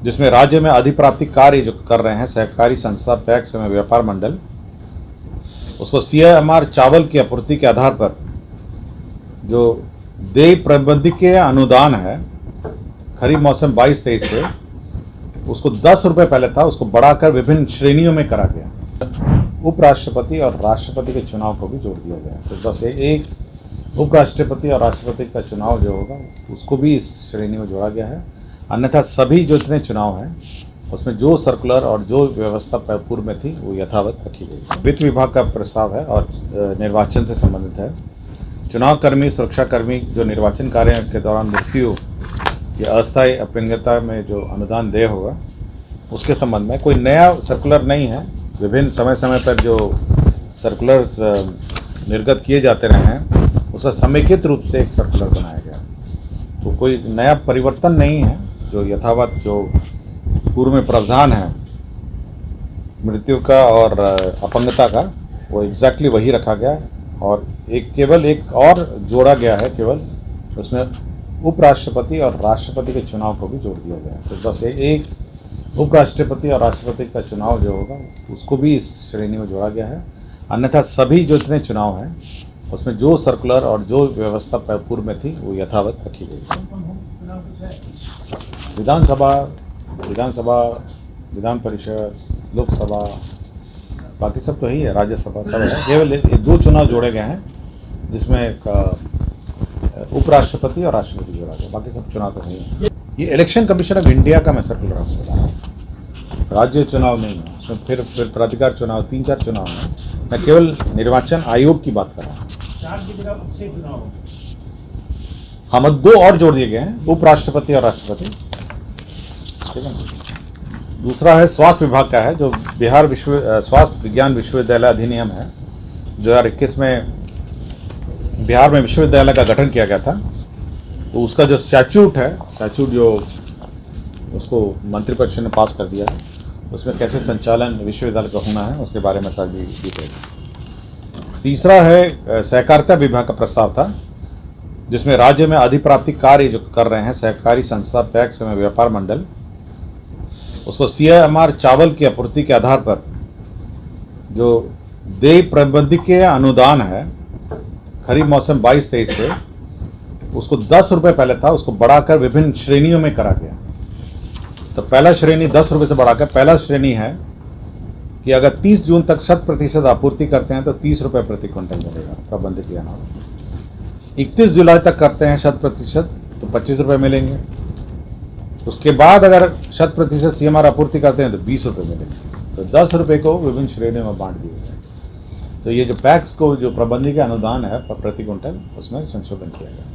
जिसमें राज्य में अधिप्राप्ति कार्य जो कर रहे हैं सहकारी संस्था पैक्स एवं व्यापार मंडल, उसको सीएमआर चावल की आपूर्ति के आधार पर जो देय प्रबंधकीय अनुदान है खरीफ मौसम 22-23 से, उसको 10 रुपये पहले था, उसको बढ़ाकर विभिन्न श्रेणियों में करा गया। उपराष्ट्रपति और राष्ट्रपति के चुनाव को भी जोड़ दिया गया। तो बस एक उपराष्ट्रपति और राष्ट्रपति का चुनाव जो होगा उसको भी इस श्रेणी में जोड़ा गया है। अन्यथा सभी जो इतने चुनाव हैं उसमें जो सर्कुलर और जो व्यवस्था पूर्व में थी वो यथावत रखी गई। वित्त विभाग का प्रस्ताव है और निर्वाचन से संबंधित है। चुनाव कर्मी, सुरक्षा कर्मी जो निर्वाचन कार्य के दौरान मृत्यु या अस्थायी अपंगता में जो अनुदान देय होगा उसके संबंध में कोई नया सर्कुलर नहीं है। विभिन्न समय समय पर जो सर्कुलर्स निर्गत किए जाते रहे हैं उसका समेकित रूप से एक सर्कुलर बनाया गया। तो कोई नया परिवर्तन नहीं है। जो यथावत जो पूर्व में प्रावधान है मृत्यु का और अपंगता का वो एग्जैक्टली वही रखा गया है और केवल एक और जोड़ा गया है, केवल उसमें उपराष्ट्रपति और राष्ट्रपति के चुनाव को भी जोड़ दिया गया है। तो बस एक उपराष्ट्रपति और राष्ट्रपति का चुनाव जो होगा उसको भी इस श्रेणी में जोड़ा गया है। अन्यथा सभी जो इतने चुनाव हैं उसमें जो सर्कुलर और जो व्यवस्था पूर्व में थी वो यथावत रखी गई। विधानसभा, विधान परिषद, लोकसभा, बाकी सब तो ही है, राज्यसभा सब है। केवल 2 चुनाव जोड़े गए हैं जिसमें एक उपराष्ट्रपति और राष्ट्रपति जोड़ा गया, बाकी सब चुनाव तो नहीं है। ये इलेक्शन कमीशन ऑफ इंडिया का मैं सर्कुलर आपको बता रहा हूँ, राज्य चुनाव नहीं है। उसमें फिर प्राधिकार चुनाव 3-4 चुनाव हैं। मैं केवल निर्वाचन आयोग की बात कर रहा हूँ। हाँ, 2 और जोड़ दिए गए हैं, उपराष्ट्रपति और राष्ट्रपति। ठीक है। दूसरा है स्वास्थ्य विभाग का है, जो बिहार स्वास्थ्य विज्ञान विश्वविद्यालय अधिनियम है 2021 में बिहार में विश्वविद्यालय का गठन किया गया था। तो उसका जो स्टैच्यूट है, जो उसको मंत्रिपरिषद ने पास कर दिया है, उसमें कैसे संचालन विश्वविद्यालय का होना है उसके बारे में सारी डिटेल। तीसरा है सहकारिता विभाग का प्रस्ताव था, जिसमें राज्य में अधिप्राप्ति कार्य जो कर रहे हैं सहकारी संस्था पैक्स एवं व्यापार मंडल, उसको सीएमआर चावल की आपूर्ति के आधार पर जो देय प्रबंधकीय अनुदान है खरीफ मौसम 22-23 से, उसको 10 रुपये पहले था, उसको बढ़ाकर विभिन्न श्रेणियों में करा गया। तो पहला श्रेणी 10 रुपये से बढ़ाकर पहला श्रेणी है कि अगर 30 जून तक 100% आपूर्ति करते हैं तो 30 रुपये प्रति क्विंटल मिलेगा प्रबंधकीय अनाज। 31 जुलाई तक करते हैं 100% तो 25 रुपये मिलेंगे। उसके बाद अगर 100% सीएमआर आपूर्ति करते हैं तो 20 रुपये मिलेंगे। तो 10 रुपये को विभिन्न श्रेणियों में बांट दिए गए। तो ये जो पैक्स को जो प्रबंधकीय अनुदान है प्रति क्विंटल उसमें संशोधन किया गया।